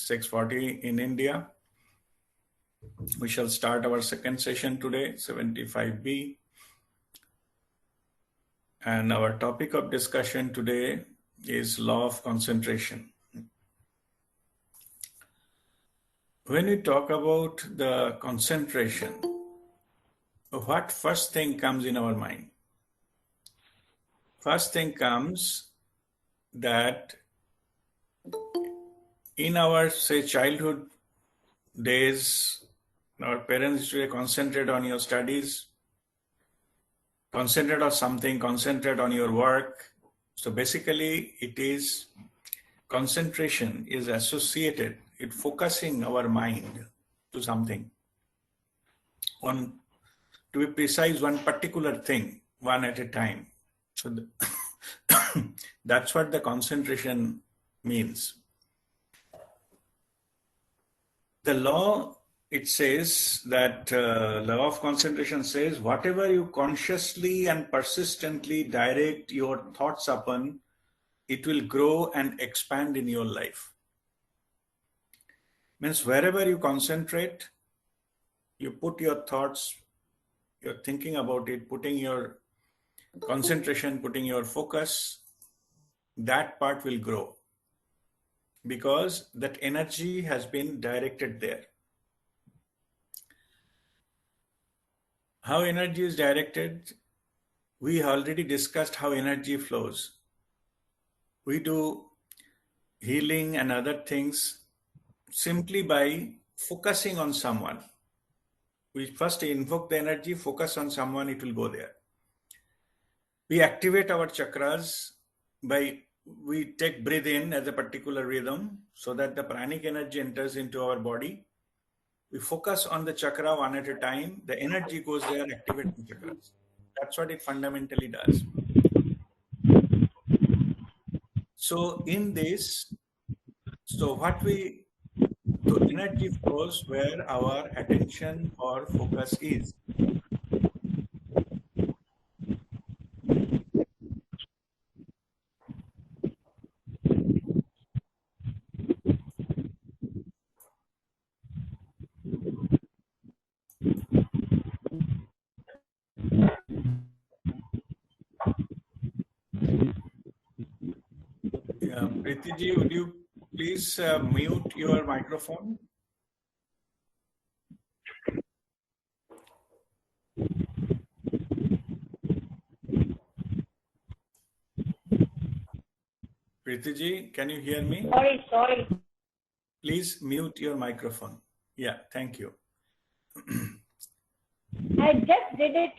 6:40 in India. We shall start our second session today, 75B. And our topic of discussion today is law of concentration. When we talk about the concentration, what first thing comes in our mind? First thing comes that in our, say, childhood days, our parents used to concentrate on your studies, concentrate on something, concentrate on your work. So basically, it is concentration is associated with focusing our mind to something, on, to be precise, one particular thing, one at a time. So that's what the concentration means. The law, it says that law of concentration says whatever you consciously and persistently direct your thoughts upon, it will grow and expand in your life. Means wherever you concentrate, you put your thoughts, you're thinking about it, putting your concentration, putting your focus, that part will grow because that energy has been directed there. How energy is directed? We already discussed how energy flows. We do healing and other things simply by focusing on someone. We first invoke the energy, focus on someone, it will go there. We activate our chakras by, we take breathe in as a particular rhythm so that the pranic energy enters into our body. We focus on the chakra one at a time, the energy goes there, activating chakras. That's what it fundamentally does. So in this, the energy flows where our attention or focus is. Preeti ji, would you please mute your microphone? Preeti ji, can you hear me? Sorry. Please mute your microphone. Yeah, thank you. I just did it.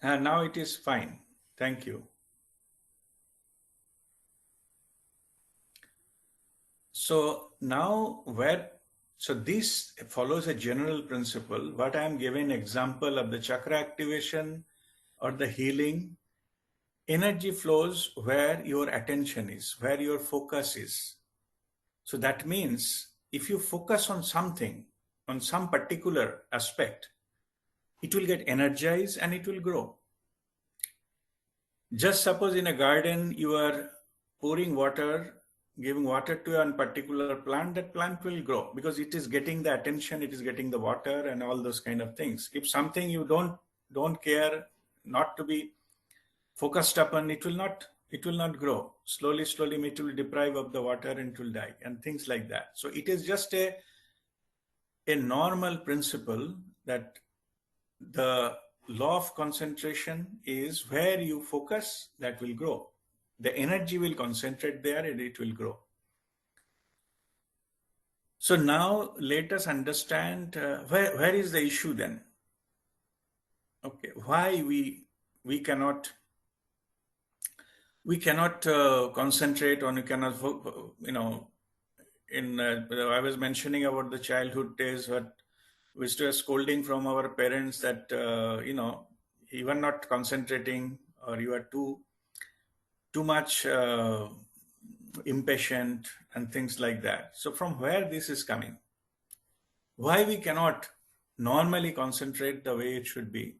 Now it is fine. Thank you. So now so this follows a general principle. What I am giving example of the chakra activation or the healing, energy flows where your attention is, where your focus is. So that means if you focus on something, on some particular aspect, it will get energized and it will grow. Just suppose in a garden you are pouring water, giving water to a particular plant, that plant will grow because it is getting the attention, it is getting the water and all those kind of things. If something you don't care, not to be focused upon, it will not grow. Slowly it will deprive of the water and it will die and things like that. So it is just a normal principle that the law of concentration is where you focus, that will grow. The energy will concentrate there and it will grow. So now let us understand where is the issue then? Okay, why we cannot concentrate on, we cannot, I was mentioning about the childhood days, what we used to have scolding from our parents that, you are not concentrating or you are too much impatient and things like that. So from where this is coming? Why we cannot normally concentrate the way it should be?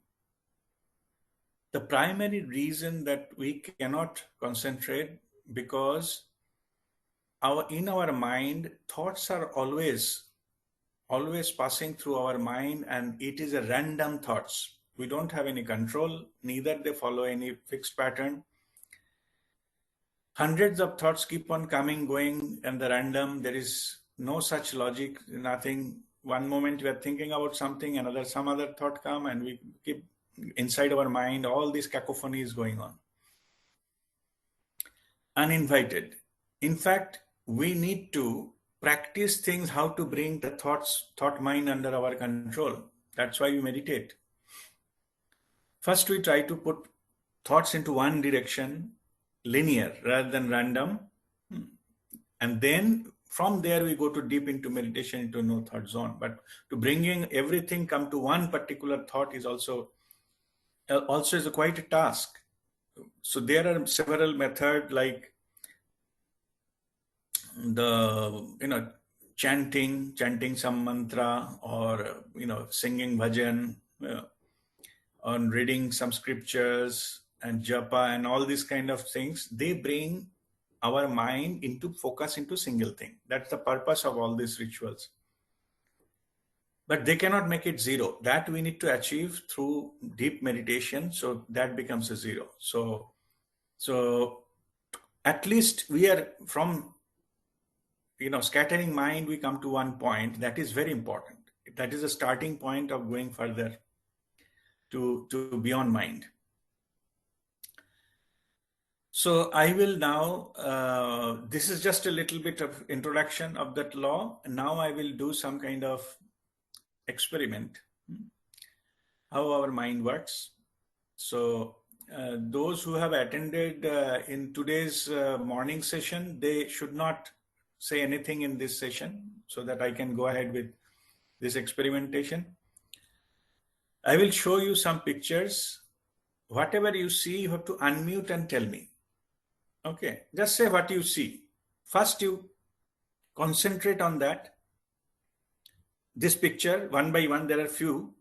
The primary reason that we cannot concentrate because in our mind, thoughts are always passing through our mind, and it is a random thoughts. We don't have any control, neither they follow any fixed pattern. Hundreds of thoughts keep on coming, going, and the random. There is no such logic, nothing. One moment we are thinking about something, some other thought come, and we keep inside our mind. All this cacophony is going on, uninvited. In fact, we need to practice things how to bring the thought mind under our control. That's why we meditate. First, we try to put thoughts into one direction, linear rather than random. And then from there, we go to deep into meditation, into no thought zone. But to bringing everything come to one particular thought is also is quite a task. So there are several methods like chanting some mantra, or singing bhajan, on reading some scriptures and japa and all these kind of things. They bring our mind into focus into single thing. That's the purpose of all these rituals. But they cannot make it zero. That we need to achieve through deep meditation, so that becomes a zero. So at least we are from scattering mind, we come to one point. That is very important. That is a starting point of going further to beyond mind. So I will now, this is just a little bit of introduction of that law. Now I will do some kind of experiment, how our mind works. So those who have attended in today's morning session, they should not say anything in this session, so that I can go ahead with this experimentation. I will show you some pictures. Whatever you see, you have to unmute and tell me. Okay, just say what you see. First, you concentrate on that. This picture, one by one, there are few.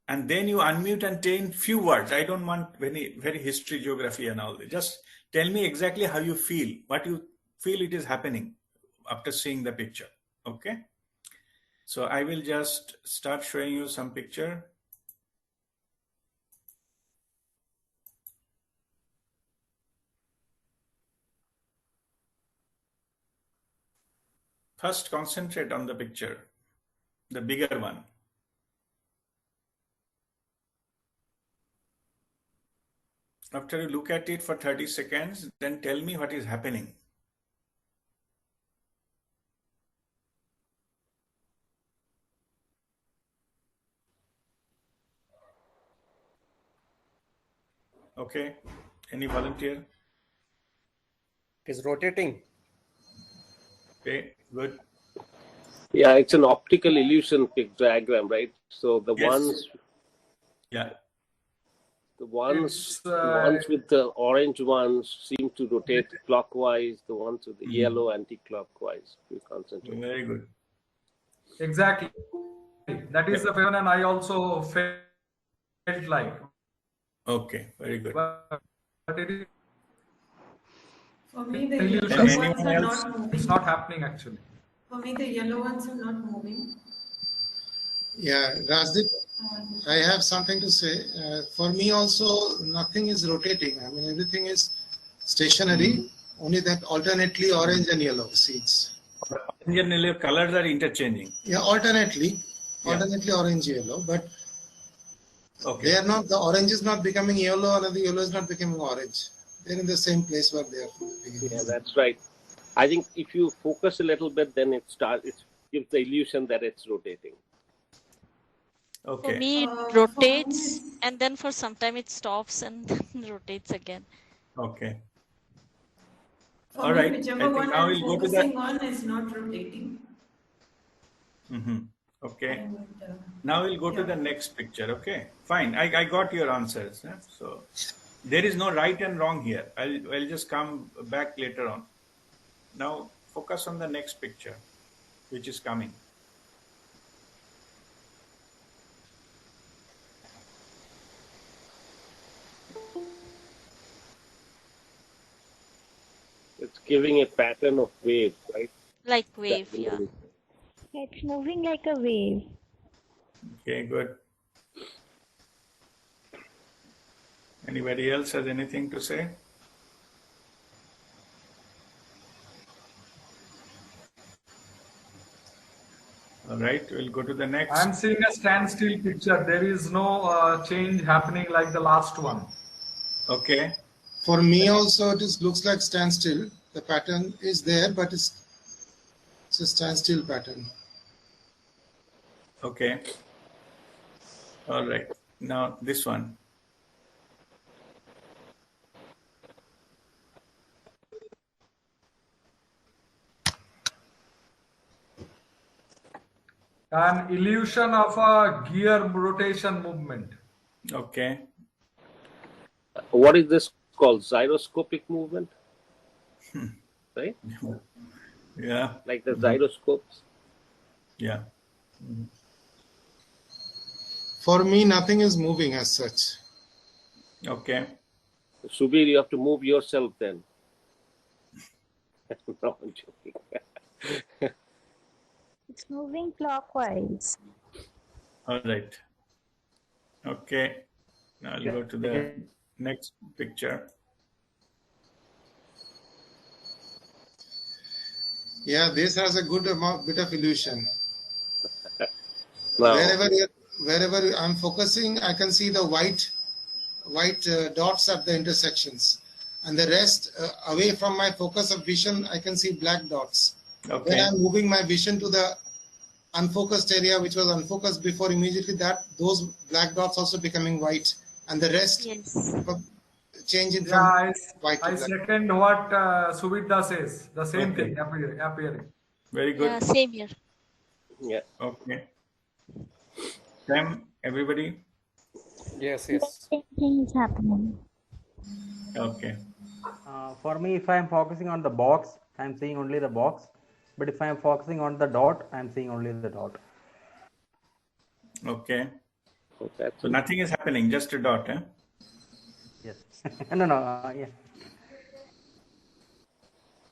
And then you unmute and tell few words. I don't want very history, geography and all that. Just tell me exactly how you feel, what you feel it is happening after seeing the picture. Okay? So I will just start showing you some picture. First, concentrate on the picture, the bigger one. After you look at it for 30 seconds, then tell me what is happening. Okay, any volunteer? It is rotating. Okay, good. Yeah, it's an optical illusion diagram, right? So the Yes. ones with the orange ones seem to rotate clockwise, the ones with the yellow anti-clockwise. You concentrate. Very good. Exactly. That is the phenomenon I also felt like. Okay, very good. But it is For me, the illusion. yellow ones are not moving. It's not happening actually. For me, the yellow ones are not moving. Yeah, Rajdeep, I have something to say. For me also, nothing is rotating. I mean, everything is stationary, only that alternately orange and yellow seeds. Orange and yellow colors are interchanging. Yeah, alternately orange, yellow, but they are not, the orange is not becoming yellow and the yellow is not becoming orange. They're in the same place where they are beginning. Yeah, that's right. I think if you focus a little bit, then it gives the illusion that it's rotating. Okay. For me, it rotates, and then for some time it stops and then rotates again. Okay. For All me, right. whichever I think one now I'm we'll go to focusing on is not rotating. Okay. And, Now we'll go to the next picture. Okay. Fine. I got your answers. Yeah? So there is no right and wrong here. I'll just come back later on. Now focus on the next picture, which is coming. It's giving a pattern of wave, right? Like wave, yeah. Diagonally. It's moving like a wave. Okay, good. Anybody else has anything to say? All right, we'll go to the next. I'm seeing a standstill picture. There is no change happening like the last one. Okay. For me also, looks like standstill. The pattern is there, but it's a standstill pattern. Okay. All right. Now this one. An illusion of a gear rotation movement. Okay. What is this called? Gyroscopic movement? Right? Yeah. Like the gyroscopes? Yeah. For me, nothing is moving as such. Okay. Subir, you have to move yourself then. No, I'm joking. It's moving clockwise. All right. Okay. Now I'll go to the next picture. Yeah, this has a good bit of illusion. Now, Wherever I'm focusing, I can see the white dots at the intersections, and the rest away from my focus of vision, I can see black dots. Okay. When I'm moving my vision to the unfocused area, which was unfocused before, immediately those black dots also becoming white, and the rest Yes. changing from Yeah, white to I black. second what Subhita says. The same Okay. thing appearing. Very good. Yeah, same here. yeah. Okay. Sam, everybody? Yes, The yes. same thing is happening. Okay. For me, if I am focusing on the box, I am seeing only the box. But if I am focusing on the dot, I am seeing only the dot. Okay. So that's So nothing is happening, just a dot, eh? Yes. No, no. Yeah.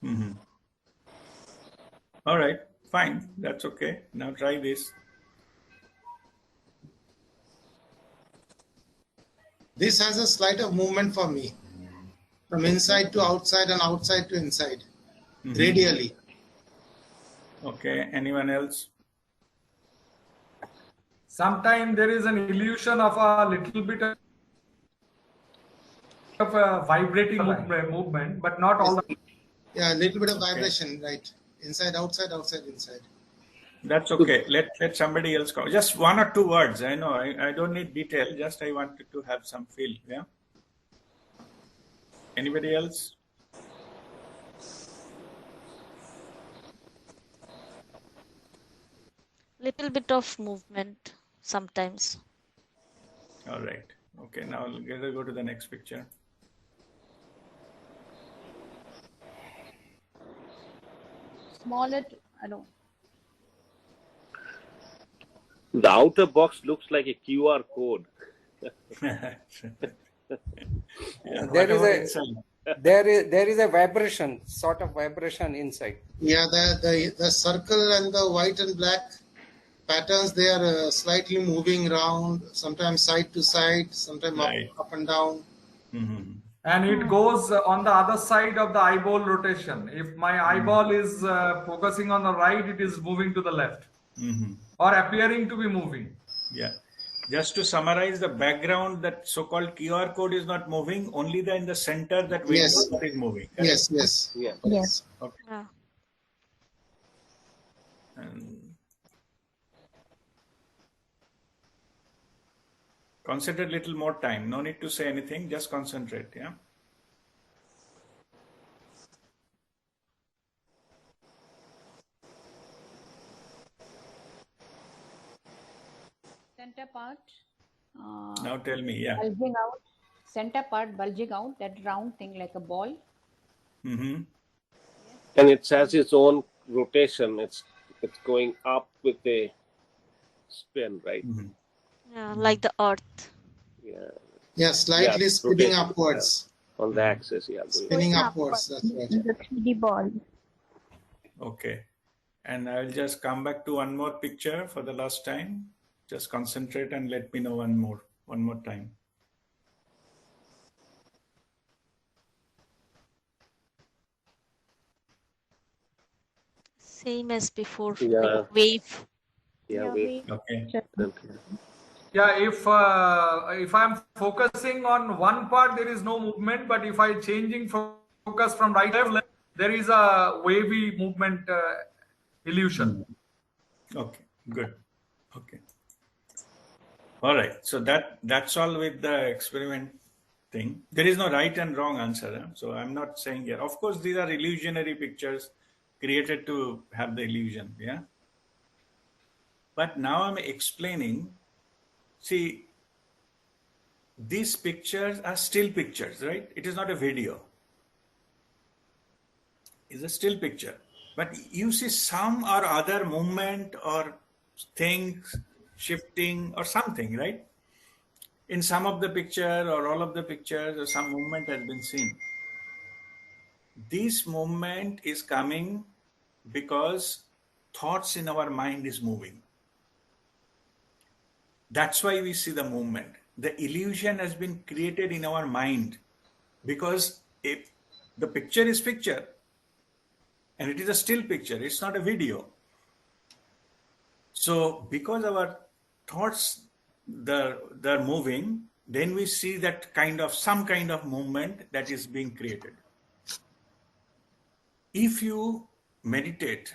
Mm-hmm. All right. Fine. That's okay. Now try this. This has a slight of movement for me, from inside to outside and outside to inside, radially. Okay. Anyone else? Sometimes there is an illusion of a little bit of a vibrating movement, but not all the Yeah, a little bit of vibration, right? Inside, outside, outside, inside. That's okay. Let somebody else go. Just one or two words. I know. I don't need detail. Just I wanted to have some feel. Yeah. Anybody else? Little bit of movement sometimes. All right. Okay. Now I'll go to the next picture. Smaller, I don't. the outer box looks like a QR code. Yeah, There what is about a- inside? There is a vibration, sort of vibration inside. Yeah, the circle and the white and black patterns, they are slightly moving around, sometimes side to side, sometimes Right. up and down. Mm-hmm. and it goes on the other side of the eyeball rotation. If my eyeball is focusing on the right, it is moving to the left Mm-hmm. or appearing to be moving. Yeah. Just to summarize, the background, that so-called QR code is not moving. Only in the center, that window Yes. that is moving. Correct? Yes, yes. Yeah. Yes. Yeah. And concentrate a little more time. No need to say anything. Just concentrate. Yeah. Center part. Now tell me. Yeah. Bulging out. Center part bulging out. That round thing like a ball. Mm-hmm. And it has its own rotation. It's going up with a spin, right? Mm-hmm. Yeah, like the earth. Yeah. Yeah, slightly Yeah, spinning rotation, upwards. on the axis. Yeah, going Spinning upwards. That's right. The 3D ball. Okay. And I will just come back to one more picture for the last time. Just concentrate and let me know one more time. Same as before, Yeah. like wave. Yeah, wave. Okay. Yeah, if I'm focusing on one part, there is no movement. But if I changing focus from right to left, there is a wavy movement illusion. Okay, good. Okay. All right. So that's all with the experiment thing. There is no right and wrong answer. So I'm not saying here. Of course, these are illusionary pictures created to have the illusion. Yeah. But now I'm explaining. See, these pictures are still pictures, right? It is not a video. It's a still picture. But you see some or other movement or things shifting or something, right? In some of the picture or all of the pictures, or some movement has been seen. This movement is coming because thoughts in our mind is moving. That's why we see the movement. The illusion has been created in our mind because if the picture is picture and it is a still picture, it's not a video. So because our thoughts they're moving, then we see that some kind of movement that is being created. If you meditate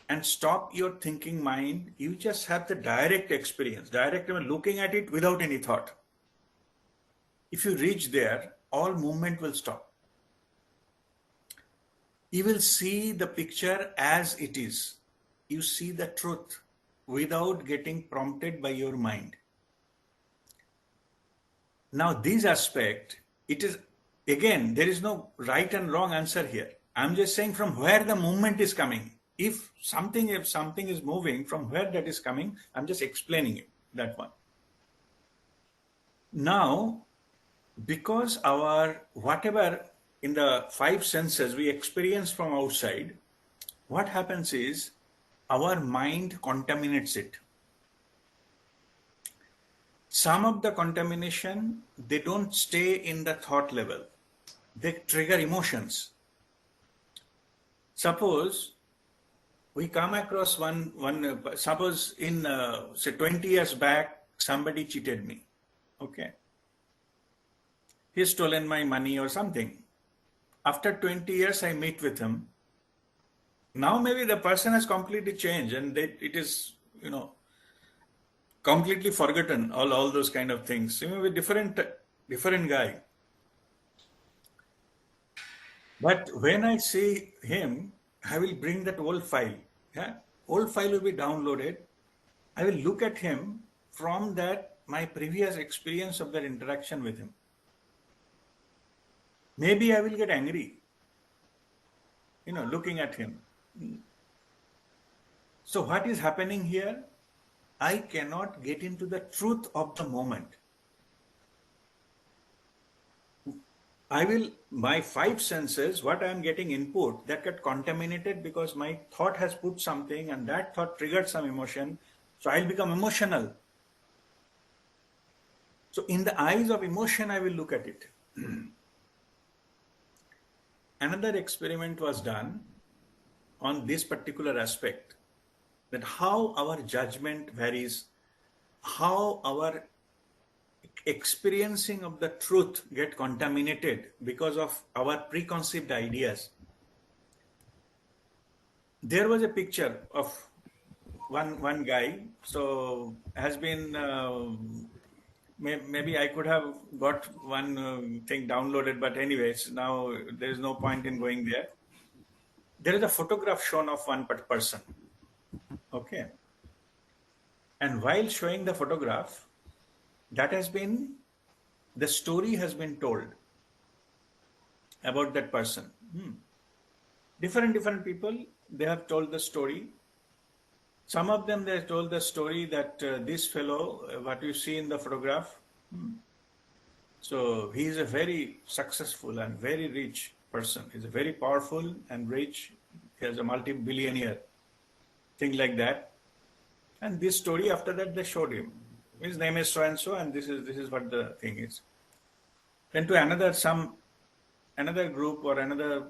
and stop your thinking mind, you just have the direct experience, looking at it without any thought. If you reach there, all movement will stop. You will see the picture as it is. You see the truth without getting prompted by your mind. Now, this aspect, it is, again, there is no right and wrong answer here. I'm just saying from where the movement is coming. If something is moving, from where that is coming, I'm just explaining it, that one. Now, because our whatever in the five senses we experience from outside, what happens is our mind contaminates it. Some of the contamination, they don't stay in the thought level. They trigger emotions. Suppose we come across suppose in say 20 years back, somebody cheated me. Okay. He's stolen my money or something. After 20 years, I meet with him. Now maybe the person has completely changed and it is, completely forgotten all those kind of things. Maybe different guy. But when I see him, I will bring that old file. Yeah, old file will be downloaded. I will look at him from that my previous experience of that interaction with him. Maybe I will get angry, looking at him. So what is happening here? I cannot get into the truth of the moment. My five senses, what I am getting input, that get contaminated because my thought has put something and that thought triggered some emotion. So I'll become emotional. So in the eyes of emotion, I will look at it. Another experiment was done on this particular aspect, that how our judgment varies, how our experiencing of the truth get contaminated because of our preconceived ideas. There was a picture of one guy, so has been, maybe I could have got one thing downloaded, but anyways, now there is no point in going there. There is a photograph shown of one person. Okay. And while showing the photograph, the story has been told about that person. Different people, they have told the story. Some of them, they told the story that this fellow, what you see in the photograph, So he is a very successful and very rich person. He's a very powerful and rich. He has a multi-billionaire, thing like that. And this story, after that, they showed him. His name is so and so, and this is what the thing is. Then to another group or another,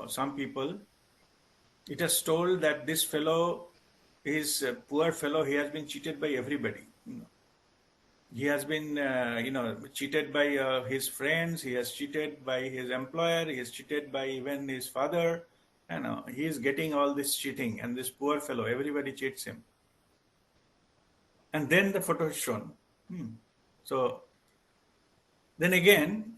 some people, it is told that this fellow is a poor fellow. He has been cheated by everybody. He has been, cheated by his friends. He has cheated by his employer. He is cheated by even his father. He is getting all this cheating, and this poor fellow, everybody cheats him. And then the photo is shown. So then again,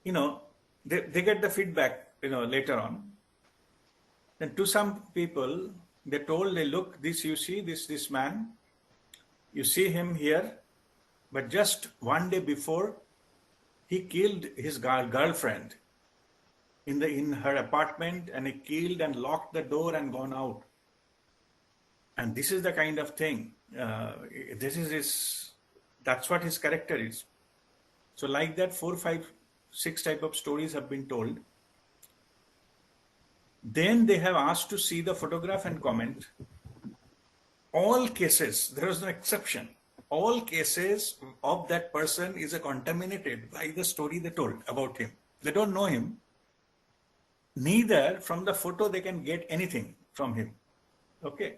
they get the feedback, later on. Then to some people, they told, look, this you see, this man, you see him here, but just one day before, he killed his girlfriend in her apartment, and he killed and locked the door and gone out. And this is the kind of thing. That's what his character is. So like that, 4, 5, 6 type of stories have been told. Then they have asked to see the photograph and comment. All cases, there was no exception. All cases of that person is contaminated by the story they told about him. They don't know him. Neither from the photo they can get anything from him. Okay.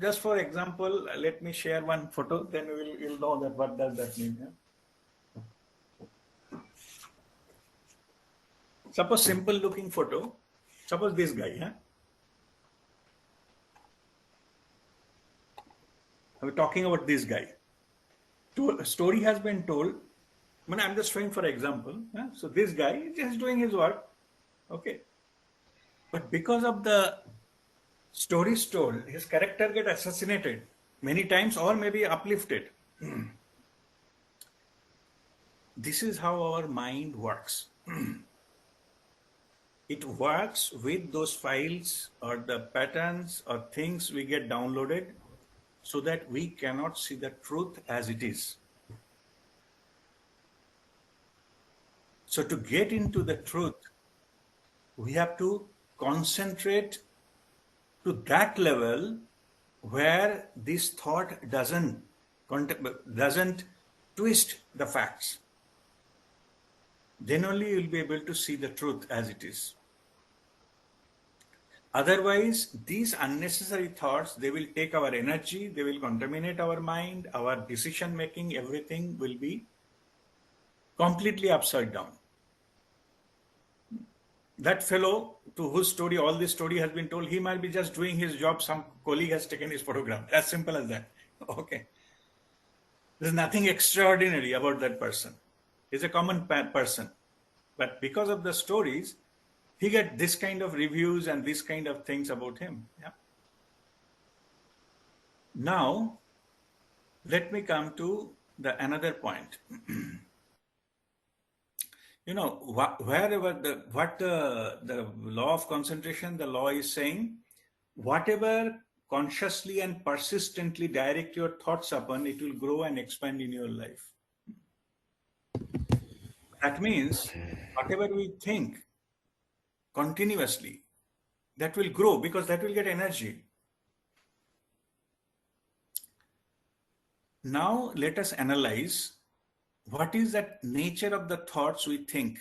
Just for example, let me share one photo, then you'll know that what does that mean. Yeah? Suppose simple looking photo. Suppose this guy. Yeah? I'm talking about this guy. A story has been told. I'm just showing for example. Yeah? So this guy is just doing his work. Okay. But because of the stories told, his character get assassinated many times or maybe uplifted. This is how our mind works. It works with those files or the patterns or things we get downloaded so that we cannot see the truth as it is. So to get into the truth, we have to concentrate to that level where this thought doesn't twist the facts. Then only you'll be able to see the truth as it is. Otherwise, these unnecessary thoughts, they will take our energy, they will contaminate our mind, our decision making, everything will be completely upside down. That fellow to whose story all this story has been told, he might be just doing his job. Some colleague has taken his photograph. As simple as that. Okay. There's nothing extraordinary about that person. He's a common person. But because of the stories, he gets this kind of reviews and this kind of things about him. Yeah. Now, let me come to another point. Wherever the law of concentration, the law is saying, whatever consciously and persistently direct your thoughts upon, it will grow and expand in your life. That means whatever we think continuously, that will grow because that will get energy. Now let us analyze what is that nature of the thoughts we think.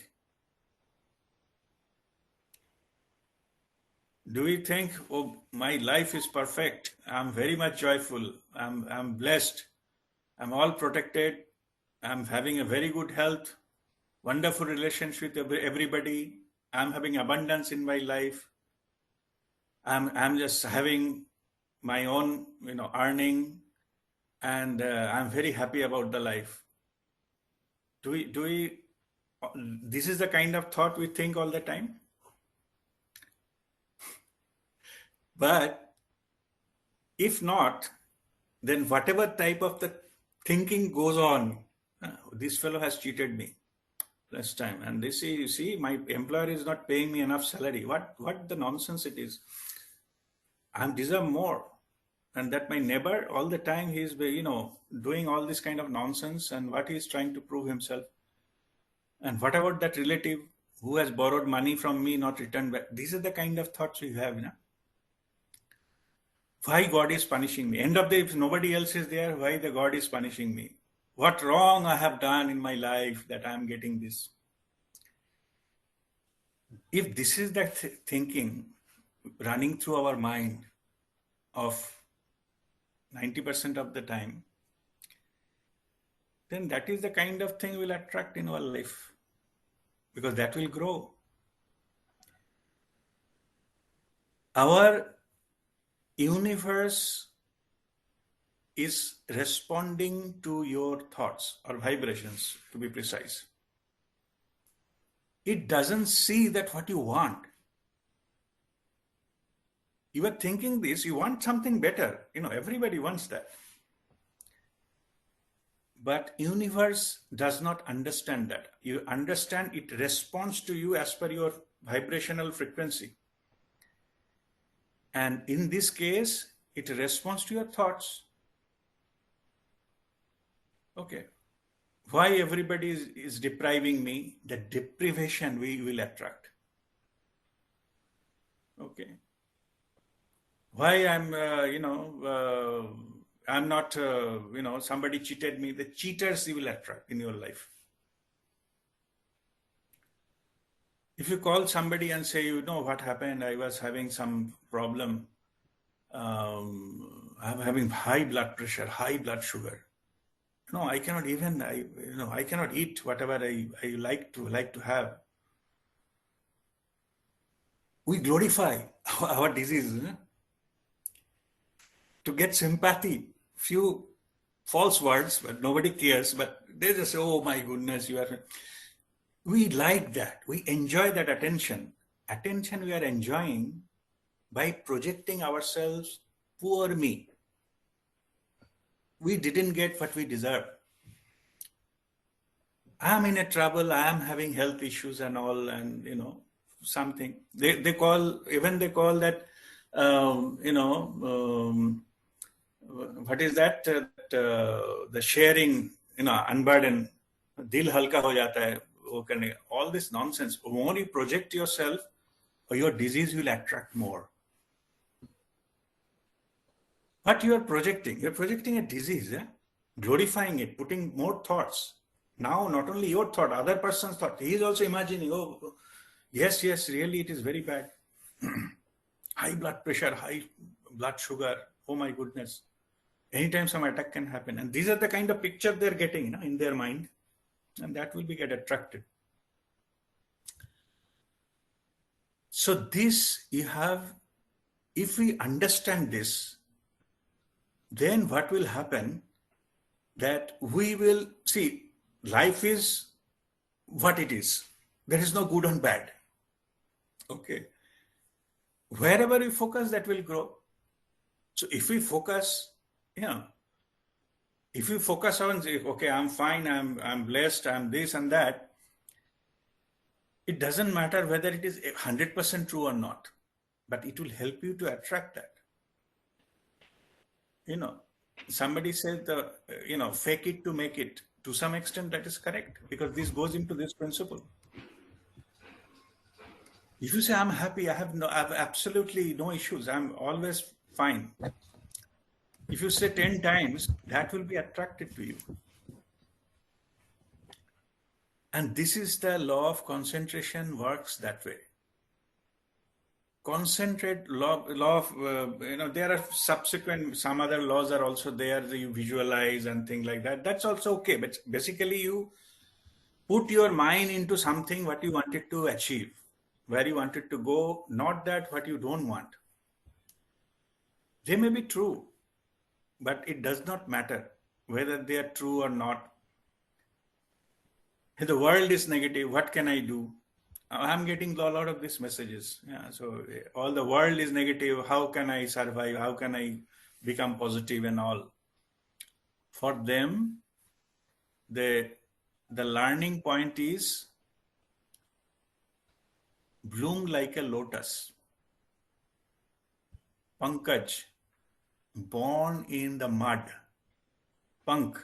Do we think, oh, my life is perfect, I'm very much joyful, I'm blessed, I'm all protected, I'm having a very good health, wonderful relationship with everybody, I'm having abundance in my life, I'm just having my own earning, and I'm very happy about the life. Do we this is the kind of thought we think all the time? But if not, then whatever type of the thinking goes on, this fellow has cheated me last time, and this, you see, my employer is not paying me enough salary. What the nonsense it is. I deserve more. and that my neighbor all the time he's doing all this kind of nonsense, and what he's trying to prove himself. And what about that relative who has borrowed money from me, not returned back? These are the kind of thoughts we have. Why God is punishing me? End of the day, if nobody else is there, why the God is punishing me? What wrong I have done in my life that I'm getting this? If this is the thinking running through our mind of 90% of the time, then that is the kind of thing we'll attract in our life, because that will grow. Our universe is responding to your thoughts or vibrations, to be precise. It doesn't see that what you want. You are thinking this, you want something better. Everybody wants that. But universe does not understand that. You understand it responds to you as per your vibrational frequency. And in this case, it responds to your thoughts. Okay. Why everybody is depriving me? The deprivation we will attract. Okay. Why I'm not, somebody cheated me. The cheaters you will attract in your life. If you call somebody and say, what happened? I was having some problem. I'm having high blood pressure, high blood sugar. No, I cannot even, I cannot eat whatever I like to have. We glorify our disease to get sympathy. Few false words, but nobody cares. But they just say, oh my goodness, you are. We like that. We enjoy that attention. Attention we are enjoying by projecting ourselves, poor me. We didn't get what we deserve. I'm in a trouble. I am having health issues and all, and something. They call that, what is that? The sharing, unburden. Dil halka ho jata hai. All this nonsense. The more you project yourself, or your disease will attract more. What you are projecting? You're projecting a disease, glorifying it, putting more thoughts. Now, not only your thought, other person's thought. He is also imagining, oh, yes, really, it is very bad. High blood pressure, high blood sugar. Oh my goodness. Anytime some attack can happen. And these are the kind of picture they're getting in their mind. And that will get attracted. So this you have, if we understand this, then what will happen, that we will see life is what it is. There is no good and bad. Okay. Wherever we focus, that will grow. So if we focus, if we focus on, okay, I'm fine, I'm blessed, I'm this and that, it doesn't matter whether it is 100% true or not, but it will help you to attract that. Somebody says fake it to make it. To some extent, that is correct, because this goes into this principle. If you say, I'm happy, I have absolutely no issues, I'm always fine. If you say 10 times, that will be attracted to you. And this is the law of concentration, works that way. Concentrate law of, there are subsequent, some other laws are also there, you visualize and things like that. That's also okay. But basically you put your mind into something what you wanted to achieve, where you wanted to go, not that what you don't want. They may be true, but it does not matter whether they are true or not. The world is negative. What can I do? I'm getting a lot of these messages. So all the world is negative. How can I survive? How can I become positive and all? For them, the learning point is bloom like a lotus. Pankaj, born in the mud, punk,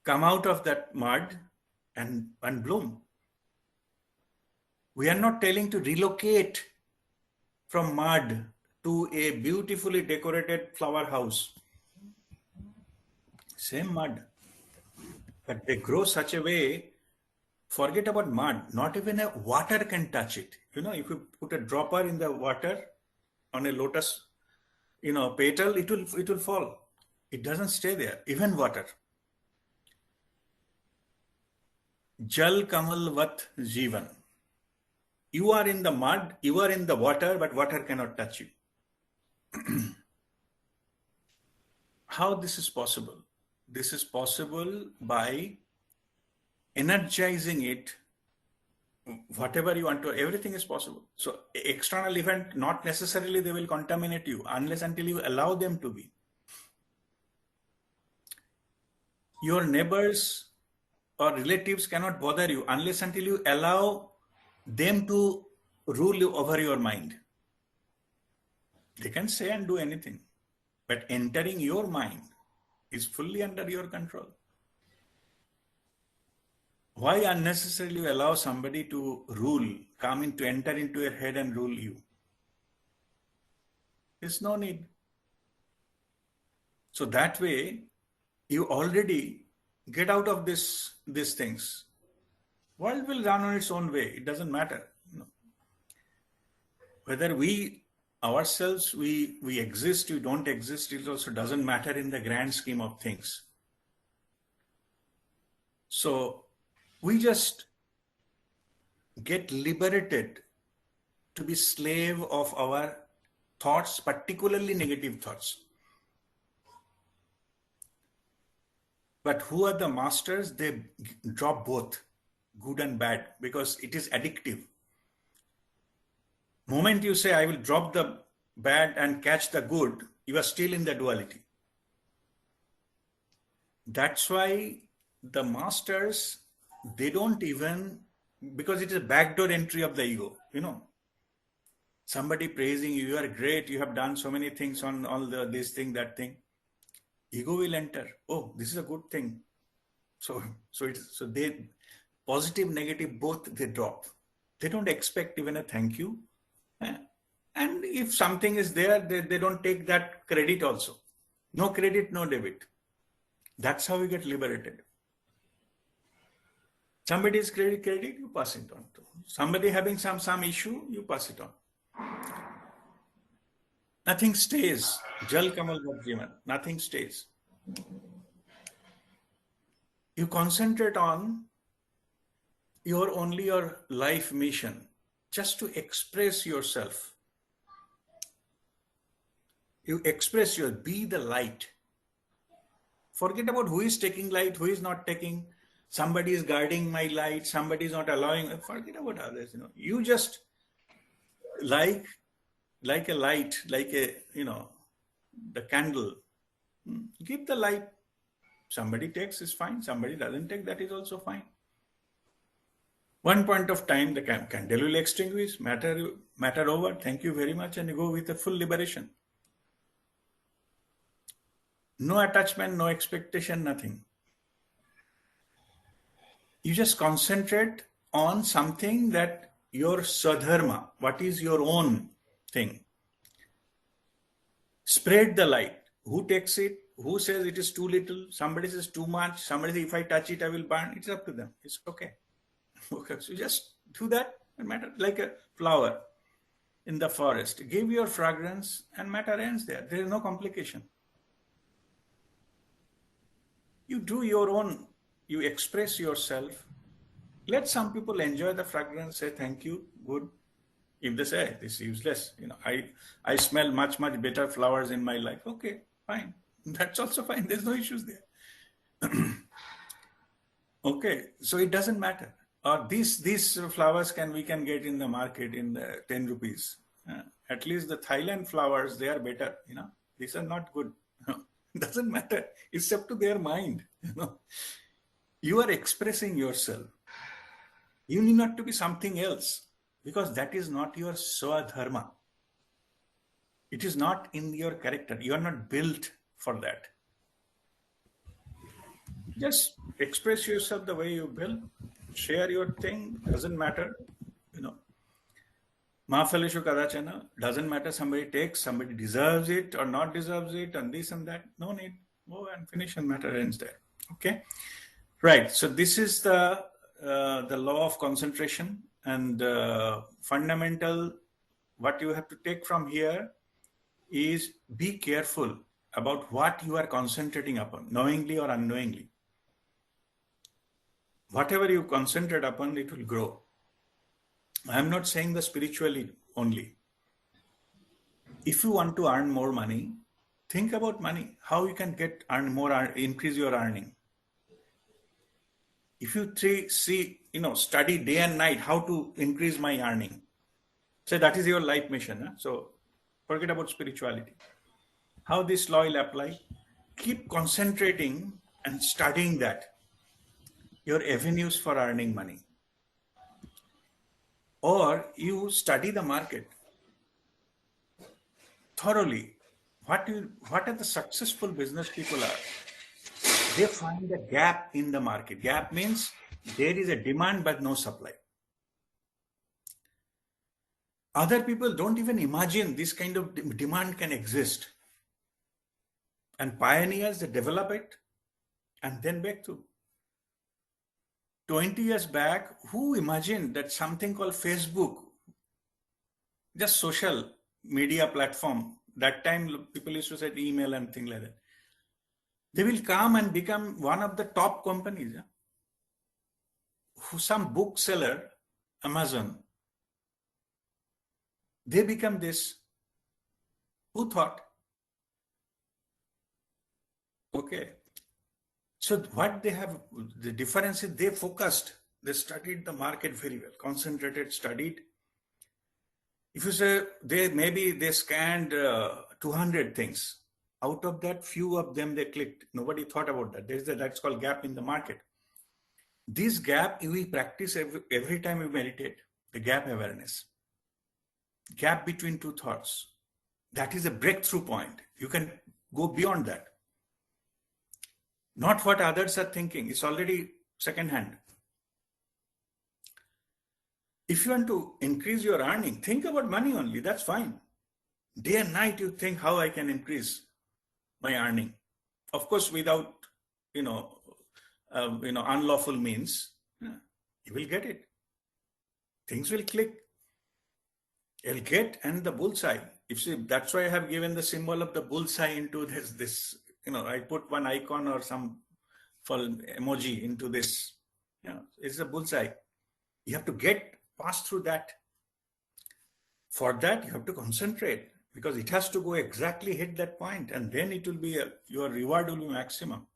come out of that mud and bloom. We are not telling to relocate from mud to a beautifully decorated flower house. Same mud. But they grow such a way, forget about mud, not even a water can touch it. You know, if you put a dropper in the water on a lotus, petal, it will fall. It doesn't stay there, even water. Jal kamal vat jivan. You are in the mud, you are in the water, but water cannot touch you. How this is possible? This is possible by energizing it. Whatever you want to, everything is possible. So external event, not necessarily they will contaminate you unless until you allow them to be. Your neighbors or relatives cannot bother you unless until you allow them to rule over your mind. They can say and do anything, but entering your mind is fully under your control. Why unnecessarily allow somebody to rule, enter into your head and rule you? There's no need. So that way, you already get out of these things. World will run on its own way. It doesn't matter. Whether we ourselves, we exist, we don't exist, it also doesn't matter in the grand scheme of things. So we just get liberated to be slave of our thoughts, particularly negative thoughts. But who are the masters? They drop both, good and bad, because it is addictive. Moment you say, I will drop the bad and catch the good, you are still in the duality. That's why the masters, they don't even, because it is a backdoor entry of the ego, Somebody praising you, you are great, you have done so many things on all this thing, that thing. Ego will enter. Oh, this is a good thing. So they, positive, negative, both they drop. They don't expect even a thank you. And if something is there, they don't take that credit also. No credit, no debit. That's how we get liberated. Somebody is credit, you pass it on to. Somebody having some issue, you pass it on. Nothing stays. Jal kamal vat jivan. Nothing stays. You concentrate on your life mission, just to express yourself. You express be the light. Forget about who is taking light, who is not taking. Somebody is guarding my light, somebody is not allowing. Forget about others. You just like a light, like the candle. Give the light. Somebody takes is fine. Somebody doesn't take, that is also fine. One point of time, the candle will extinguish, matter over, thank you very much, and you go with a full liberation. No attachment, no expectation, nothing. You just concentrate on something that your sadharma, what is your own thing. Spread the light. Who takes it? Who says it is too little? Somebody says too much. Somebody says if I touch it, I will burn. It's up to them. It's okay. Okay. So just do that and matter, like a flower in the forest. Give your fragrance and matter ends there. There is no complication. You do your own, you express yourself. Let some people enjoy the fragrance, say thank you, good. If they say this is useless, I smell much better flowers in my life. Okay, fine. That's also fine. There's no issues there. Okay, so it doesn't matter. Or these flowers we can get in the market in 10 rupees. At least the Thailand flowers, they are better. These are not good. It doesn't matter. It's up to their mind. You are expressing yourself. You need not to be something else, because that is not your swadharma. It is not in your character. You are not built for that. Just express yourself the way you build. Share your thing. Doesn't matter. Mahafalishu Kadachana. Doesn't matter. Somebody takes, somebody deserves it or not deserves it, and this and that. No need. Go and finish, and matter ends there. Okay. Right. So this is the law of concentration, and fundamental. What you have to take from here is be careful about what you are concentrating upon, knowingly or unknowingly. Whatever you concentrate upon, it will grow. I am not saying the spiritually only. If you want to earn more money, think about money, how you can earn more, increase your earning. If you study day and night how to increase my earning, say that is your life mission. Huh? So forget about spirituality. How this law will apply? Keep concentrating and studying that. Your avenues for earning money. Or you study the market thoroughly. What are the successful business people are? They find a gap in the market. Gap means there is a demand but no supply. Other people don't even imagine this kind of demand can exist. And pioneers, they develop it and then break through. 20 years back, who imagined that something called Facebook, just social media platform, that time people used to say email and things like that, they will come and become one of the top companies. Some bookseller, Amazon, they become this. Who thought? Okay. So what they have, the difference is they focused, they studied the market very well, concentrated, studied. If you say they scanned 200 things, out of that few of them they clicked. Nobody thought about that. That's called gap in the market. This gap we practice every time we meditate, the gap awareness. Gap between two thoughts. That is a breakthrough point. You can go beyond that. Not what others are thinking. It's already second-hand. If you want to increase your earning, think about money only. That's fine. Day and night you think how I can increase my earning. Of course, without unlawful means, you will get it. Things will click. You'll get and the bullseye. That's why I have given the symbol of the bullseye into this. I put one icon or some emoji into this. It's a bullseye. You have to pass through that. For that, you have to concentrate because it has to go exactly hit that point, and then it will be your reward will be maximum.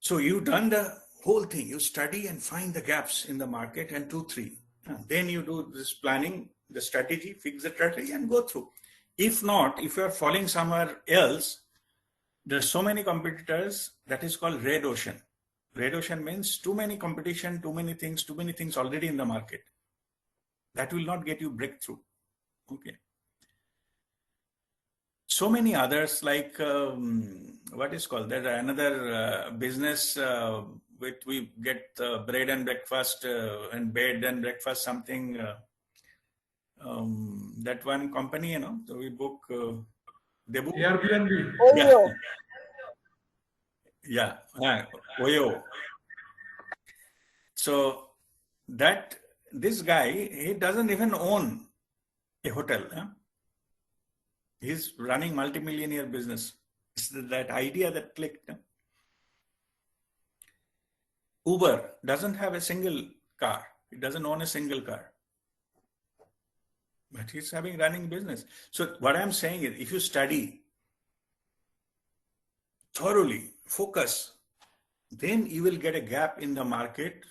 So you've done the whole thing. You study and find the gaps in the market and 2, 3. Then you do this planning, the strategy, fix the strategy and go through. If not, if you are falling somewhere else, there are so many competitors, that is called red ocean. Red ocean means too many competition, too many things already in the market. That will not get you breakthrough. Okay. So many others like, what is called, there's another business we get bread and breakfast and bed and breakfast, something, that one company, so we book, they book. Airbnb. Yeah. Oyo. So this guy, he doesn't even own a hotel. He's running multi-millionaire business. It's that idea that clicked. Uber doesn't have a single car. He doesn't own a single car. But he's running business. So what I'm saying is, if you study thoroughly, focus, then you will get a gap in the market,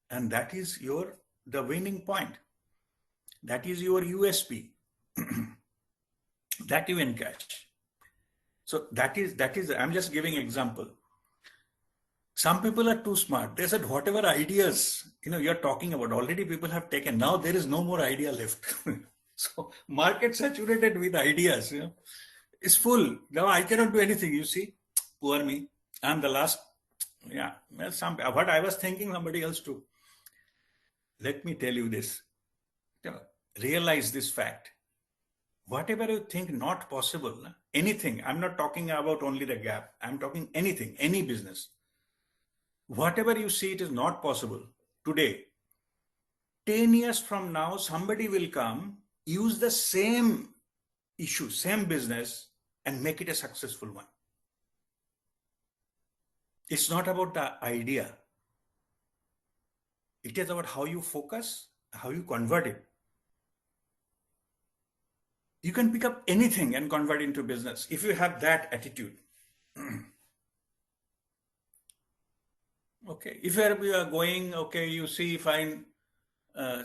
and that is the winning point. That is your USP. That you can catch. So that is. I'm just giving example. Some people are too smart. They said whatever ideas you're talking about, already people have taken. Now there is no more idea left. So market saturated with ideas, it's full. Now I cannot do anything. You see, poor me. I'm the last. Yeah, well, what I was thinking, somebody else too. Let me tell you this. Realize this fact. Whatever you think not possible, anything. I'm not talking about only the gap. I'm talking anything, any business. Whatever you see it is not possible today. 10 years from now, somebody will come, use the same issue, same business, and make it a successful one. It's not about the idea. It is about how you focus, how you convert it. You can pick up anything and convert into business if you have that attitude. Okay, if you are going, okay, you see fine,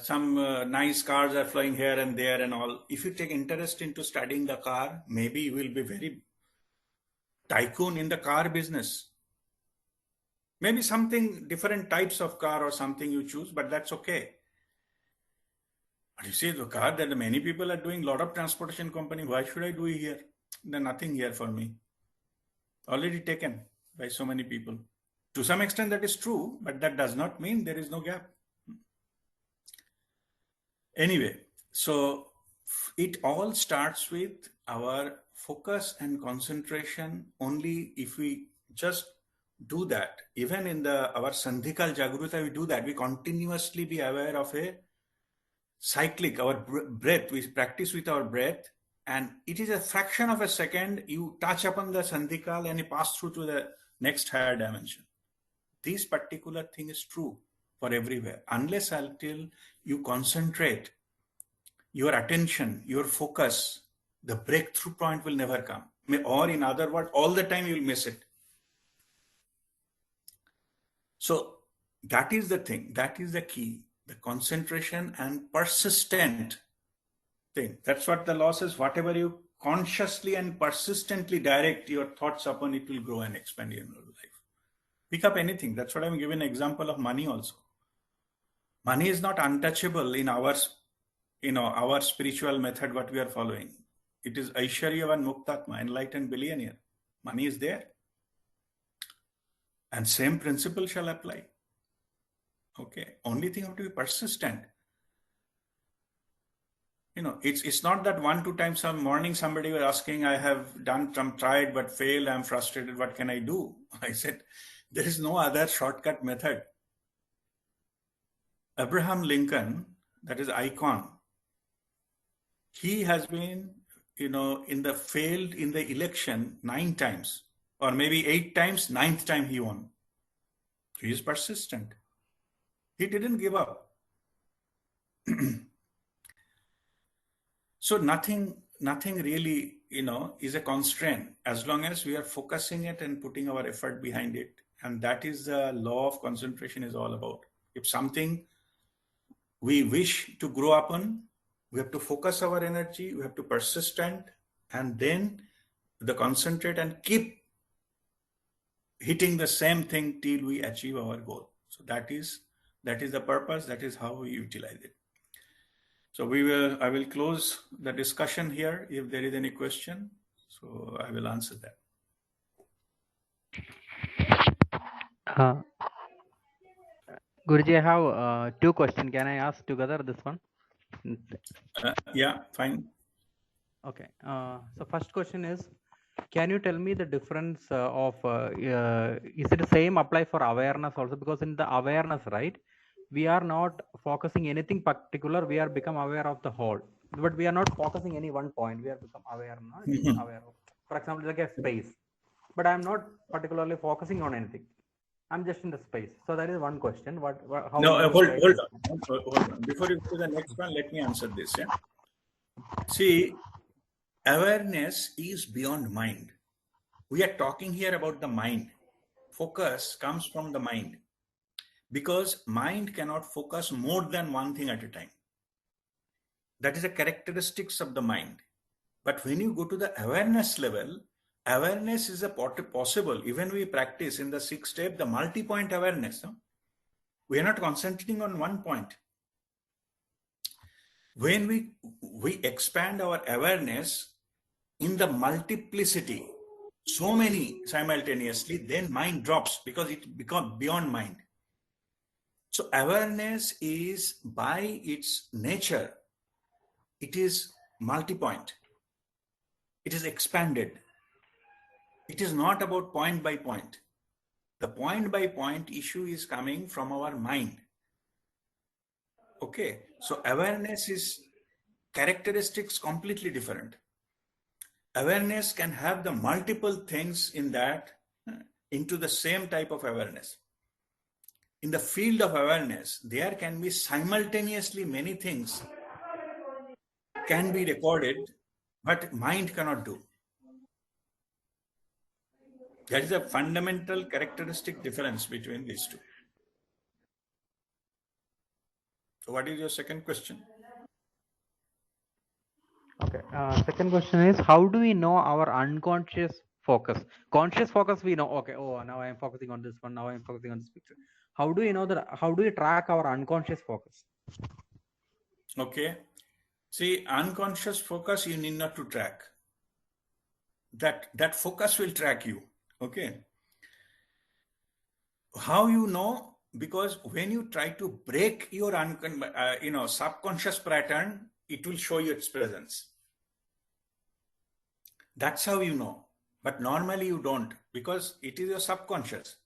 some nice cars are flying here and there and all. If you take interest into studying the car, maybe you will be very tycoon in the car business. Maybe something different types of car or something you choose, but that's okay. But you see the car that many people are doing, lot of transportation company, why should I do it here? There's nothing here for me. Already taken by so many people. To some extent that is true, but that does not mean there is no gap. Anyway, so it all starts with our focus and concentration. Only if we just do that, even in our Sandhikal Jagruta, we do that. We continuously be aware of a cyclic, our breath. We practice with our breath, and it is a fraction of a second. You touch upon the Sandhikal and you pass through to the next higher dimension. This particular thing is true for everywhere. Unless until you concentrate your attention, your focus, the breakthrough point will never come. Or in other words, all the time you will miss it. So that is the thing. That is the key. The concentration and persistent thing. That's what the law says. Whatever you consciously and persistently direct your thoughts upon, it will grow and expand in your life. Pick up anything. That's what I'm giving an example of money also. Money is not untouchable in our spiritual method, what we are following. It is Aishwaryavan Muktatma, enlightened billionaire. Money is there. And same principle shall apply. Okay. Only thing you have to be persistent. It's not that 1-2 times some morning somebody was asking, I have done some tried but failed, I'm frustrated, what can I do? I said, there is no other shortcut method. Abraham Lincoln, that is icon, he has been, failed in the election 9 times, or maybe 8 times, 9th time he won. He is persistent. He didn't give up. So nothing really, is a constraint as long as we are focusing it and putting our effort behind it. And that is the law of concentration is all about. If something we wish to grow upon, we have to focus our energy, we have to persistent, and then the concentrate and keep hitting the same thing till we achieve our goal. So that is the purpose. That is how we utilize it. So I will close the discussion here. If there is any question, so I will answer that. Guruji, I have 2 questions. Can I ask together this one? Yeah, fine. Okay. So first question is, can you tell me the difference of, is it the same apply for awareness also? Because in the awareness, right, we are not focusing anything particular. We are become aware of the whole, but we are not focusing any one point. We are become aware, aware of, for example, like a space, but I am not particularly focusing on anything. I'm just in the space. So that is one question. How no, hold on. Before you go to the next one, let me answer this. Yeah. See, awareness is beyond mind. We are talking here about the mind. Focus comes from the mind, because mind cannot focus more than one thing at a time. That is a characteristics of the mind. But when you go to the awareness level, awareness is a possible. Even we practice in the 6th step, the multi-point awareness. No? We are not concentrating on one point. when we expand our awareness in the multiplicity, so many simultaneously, then mind drops because it becomes beyond mind. So awareness is, by its nature, it is multi-point. It is expanded. It is not about point by point. The point by point issue is coming from our mind. Okay, so awareness is characteristics completely different. Awareness can have the multiple things in that into the same type of awareness. In the field of awareness, there can be simultaneously many things can be recorded, but mind cannot do. That is a fundamental characteristic difference between these two. So what is your second question? Okay. Second question is, how do we know our unconscious focus? Conscious focus, we know. Okay. Oh, now I am focusing on this one. Now I am focusing on this picture. How do we know that? How do we track our unconscious focus? Okay. See, unconscious focus you need not to track. That focus will track you. Okay. How you know? Because when you try to break your subconscious pattern, it will show you its presence. That's how you know. But normally you don't, because it is your subconscious.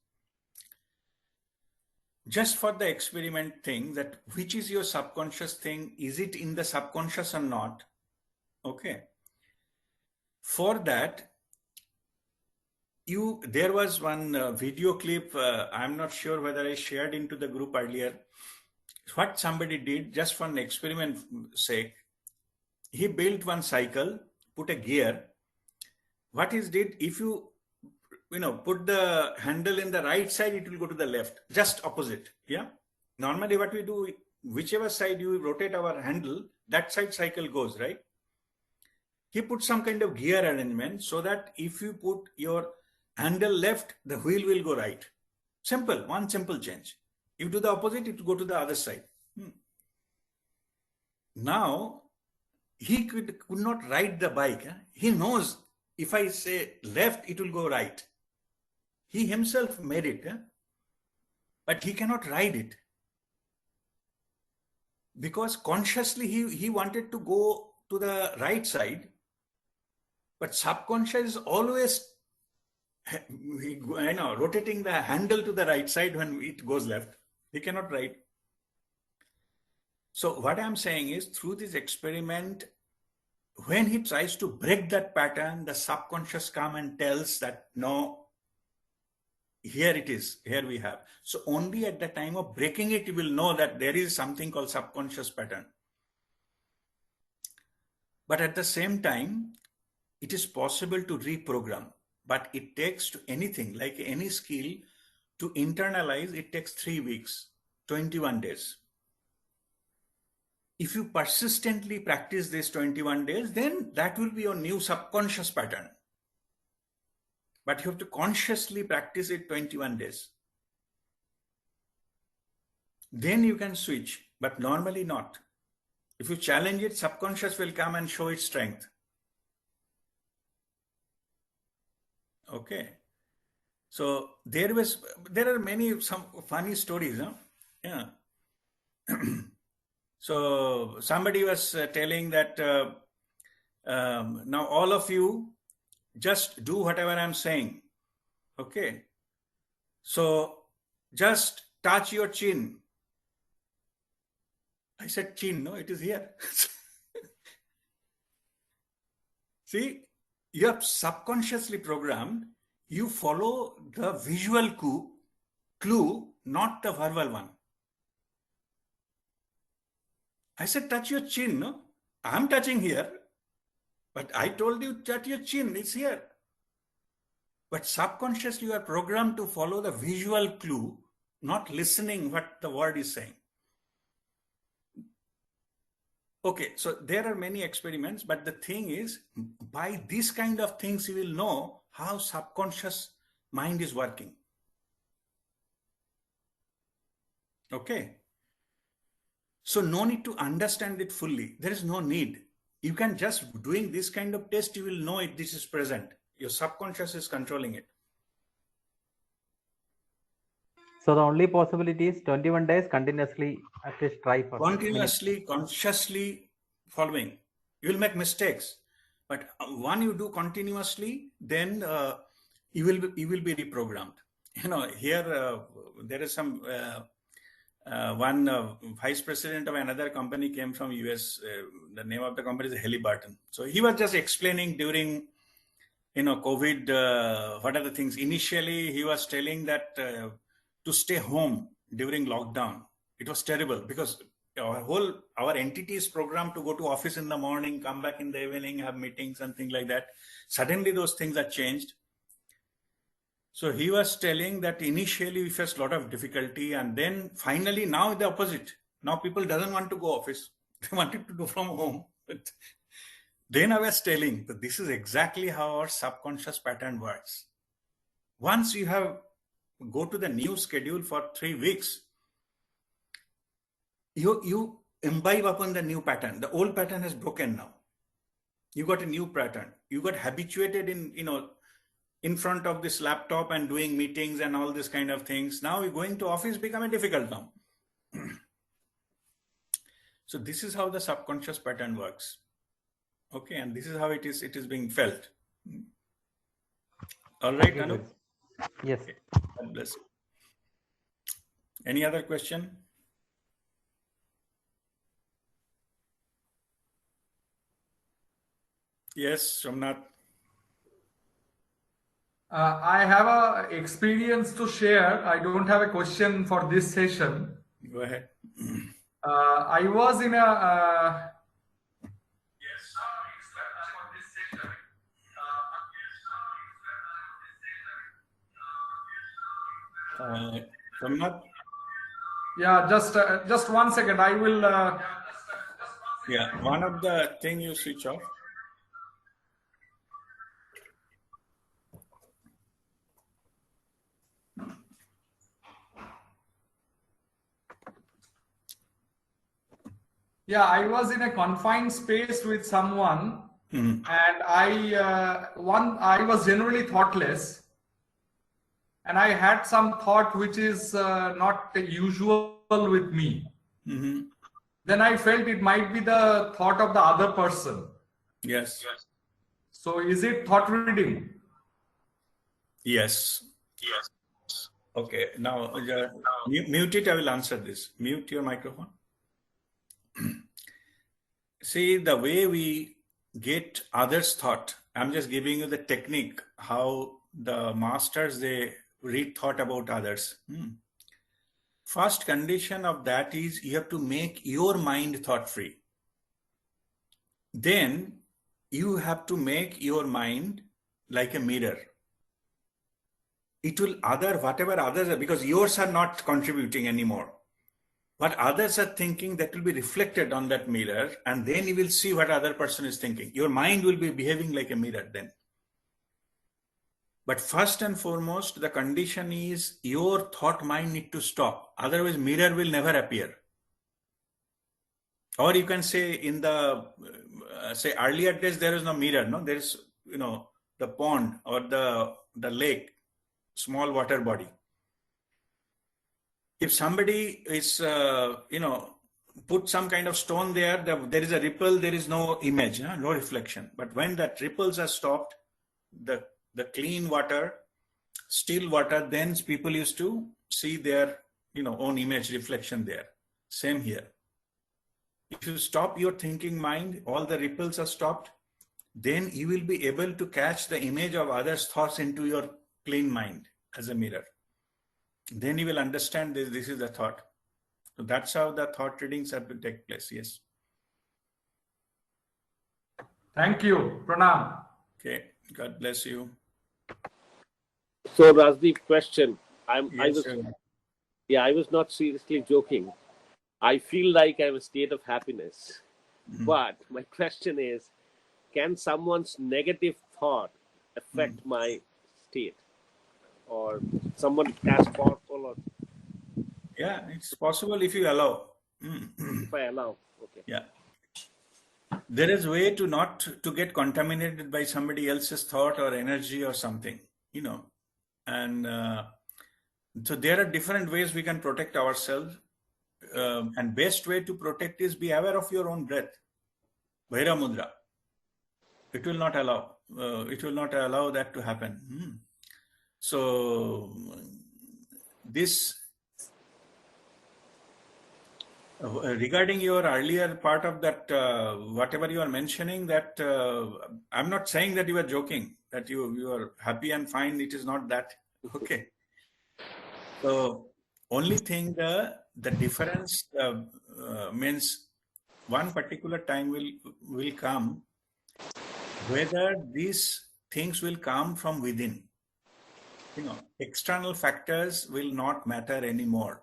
Just for the experiment thing, that which is your subconscious thing, is it in the subconscious or not? Okay. For that, there was one video clip, I'm not sure whether I shared into the group earlier. What somebody did, just for an experiment sake, he built one cycle, put a gear. What he did, if you put the handle in the right side, it will go to the left, just opposite. Yeah. Normally what we do, whichever side you rotate our handle, that side cycle goes, right? He put some kind of gear arrangement so that if you put your handle left, the wheel will go right. Simple, one simple change. You do the opposite, it will go to the other side. Now, he could not ride the bike. He knows if I say left, it will go right. He himself made it, but he cannot ride it. Because consciously he wanted to go to the right side, but subconscious is always rotating the handle to the right side when it goes left. He cannot ride. So what I'm saying is, through this experiment, when he tries to break that pattern, the subconscious comes and tells that, no, here it is, here we have. So only at the time of breaking it, you will know that there is something called subconscious pattern. But at the same time, it is possible to reprogram. But it takes, to anything, like any skill, to internalize, it takes 3 weeks, 21 days. If you persistently practice this 21 days, then that will be your new subconscious pattern. But you have to consciously practice it 21 days. Then you can switch, but normally not. If you challenge it, subconscious will come and show its strength. Okay. So there are some funny stories. Yeah. So somebody was telling that now all of you just do whatever I'm saying. Okay. So just touch your chin. I said chin, no, it is here. See, you are subconsciously programmed. You follow the visual clue, not the verbal one. I said, touch your chin, no? I'm touching here. But I told you, touch your chin, it's here. But subconsciously, you are programmed to follow the visual clue, not listening what the word is saying. Okay, so there are many experiments, but the thing is, by these kind of things, you will know how subconscious mind is working. Okay. So no need to understand it fully. There is no need. You can just doing this kind of test, you will know it. This is present. Your subconscious is controlling it. So the only possibility is 21 days continuously at least try for Continuously, consciously following. You will make mistakes, but when you do continuously, then you will be reprogrammed. You know, here there is some one vice president of another company came from US. The name of the company is Halliburton. So he was just explaining during, you know, COVID, what are the things. Initially, he was telling that to stay home during lockdown. It was terrible because our entity is programmed to go to office in the morning, come back in the evening, have meetings and things like that. Suddenly, those things are changed. So he was telling that initially we faced a lot of difficulty, and then finally now the opposite. Now people doesn't want to go office; they wanted to do from home. But then I was telling that this is exactly how our subconscious pattern works. Once you have go to the new schedule for 3 weeks, you imbibe upon the new pattern. The old pattern has broken now. You got a new pattern. You got habituated in front of this laptop and doing meetings and all this kind of things. Now you're going to office becoming difficult now. So this is how the subconscious pattern works. Okay, and this is how it is being felt. All right, Anu? Yes. Okay. God bless you. Any other question? Yes, Somnath. I have a experience to share. I don't have a question for this session. Go ahead. I was in a Somnath? yeah, just 1 second. I will. Yeah, one of the thing you switch off. Yeah, I was in a confined space with someone, and I was generally thoughtless, and I had some thought which is not usual with me. Then I felt it might be the thought of the other person. Yes. So is it thought reading? Yes. Okay, now mute it. I will answer this. Mute your microphone. See, the way we get others' thought, I'm just giving you the technique, how the masters, they read thought about others. First condition of that is you have to make your mind thought-free. Then you have to make your mind like a mirror. It will whatever others are, because yours are not contributing anymore. What others are thinking, that will be reflected on that mirror, and then you will see what other person is thinking. Your mind will be behaving like a mirror then. But first and foremost, the condition is your thought mind need to stop. Otherwise, mirror will never appear. Or you can say in the, say earlier days, there is no mirror. No, there is, the pond or the lake, small water body. If somebody is, put some kind of stone there, there is a ripple, there is no image, no reflection. But when that ripples are stopped, the clean water, still water, then people used to see their, own image reflection there. Same here. If you stop your thinking mind, all the ripples are stopped, then you will be able to catch the image of others' thoughts into your clean mind as a mirror. Then you will understand this is the thought. So that's how the thought readings have to take place. Yes. Thank you. Pranam. Okay. God bless you. So Rajdeep, question. I was not seriously joking. I feel like I'm a state of happiness. But my question is, can someone's negative thought affect my state? Or someone as powerful? Or... Yeah, it's possible if you allow. If I allow. Okay. Yeah. There is way to not to get contaminated by somebody else's thought or energy or something, and so there are different ways we can protect ourselves, and best way to protect is be aware of your own breath. Bhaira Mudra. It will not allow. It will not allow that to happen. So this. Regarding your earlier part of that, whatever you are mentioning, that I'm not saying that you are joking, that you are happy and fine. It is not that. Okay. So only thing the difference means one particular time will come whether these things will come from within. External factors will not matter anymore.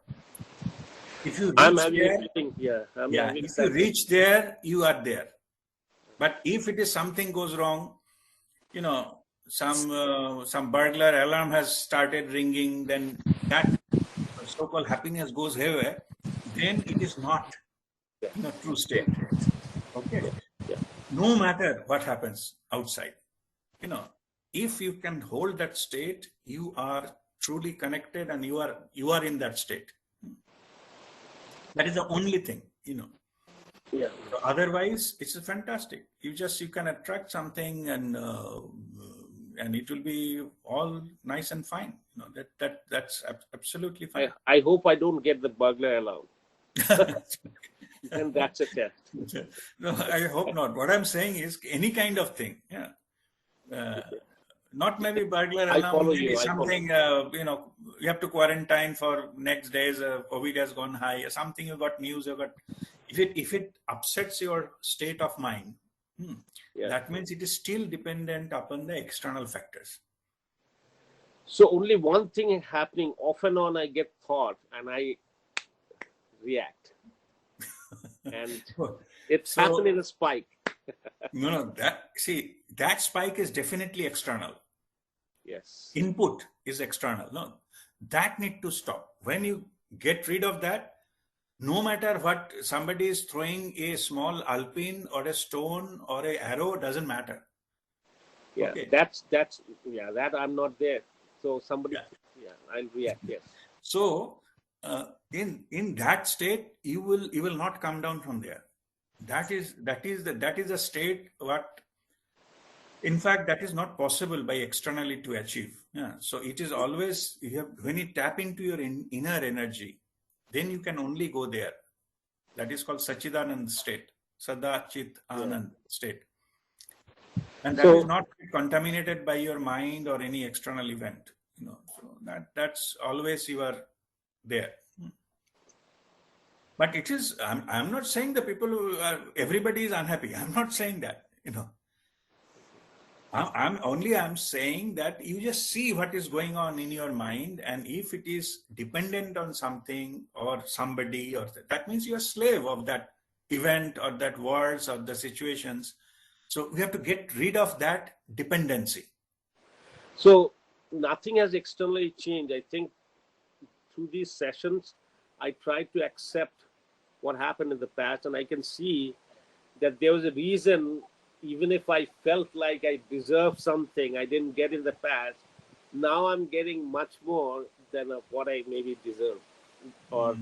If you reach there, you are there. But if it is something goes wrong, some burglar alarm has started ringing, then that so-called happiness goes haywire, then it is not true state. Okay. No matter what happens outside, if you can hold that state, you are truly connected and you are in that state. That is the only thing, Yeah. So otherwise, it's fantastic. You can attract something, and it will be all nice and fine. That's absolutely fine. I hope I don't get the burglar alarm. And that's a test. No, I hope not. What I'm saying is any kind of thing. Yeah. Not maybe burglar alarm, maybe something, you have to quarantine for next days, COVID has gone high, or something you got news, if it upsets your state of mind, that means it is still dependent upon the external factors. So only one thing is happening, off and on I get thought and I react. And it's happened in a spike. No, that spike is definitely external. Yes. Input is external. No, that need to stop. When you get rid of that, no matter what somebody is throwing, a small alpine or a stone or a arrow, doesn't matter. Yeah, okay. that I'm not there. So somebody, I'll react. Yes. So in that state, you will not come down from there. That is a state what, in fact, that is not possible by externally to achieve. Yeah. So it is always, when you tap into your inner energy, then you can only go there. That is called Sachidanand state, Sada Chit Anand state. And that is not contaminated by your mind or any external event. So that's always you are there. But it is, I'm not saying the people everybody is unhappy. I'm not saying that, I'm saying that you just see what is going on in your mind, and if it is dependent on something or somebody, or that means you're a slave of that event or that words or the situations. So we have to get rid of that dependency. So nothing has externally changed. I think through these sessions, I tried to accept what happened in the past, and I can see that there was a reason. Even if I felt like I deserved something I didn't get in the past, now I'm getting much more than what I maybe deserve, or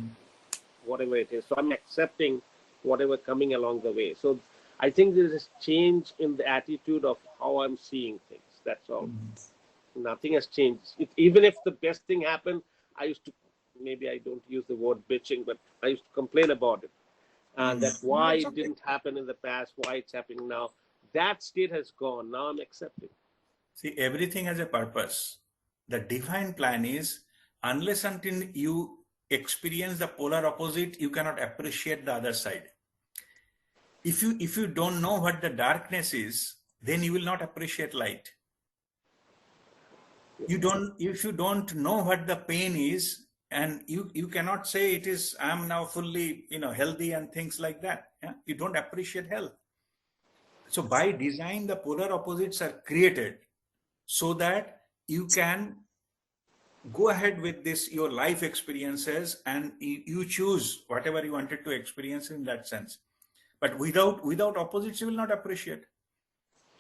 whatever it is. So I'm accepting whatever coming along the way. So I think there is a change in the attitude of how I'm seeing things. That's all. Nothing has changed. Even if the best thing happened, I used to, maybe I don't use the word bitching, but I used to complain about it. And that's why it didn't happen in the past, why it's happening now. That state has gone. Now I'm accepting. See, everything has a purpose. The divine plan is, unless until you experience the polar opposite, you cannot appreciate the other side. If you don't know what the darkness is, then you will not appreciate light. If you don't know what the pain is, and you cannot say it is, I'm now fully healthy and things like that. Yeah? You don't appreciate health. So by design, the polar opposites are created so that you can go ahead with this, your life experiences, and you choose whatever you wanted to experience in that sense. But without opposites, you will not appreciate.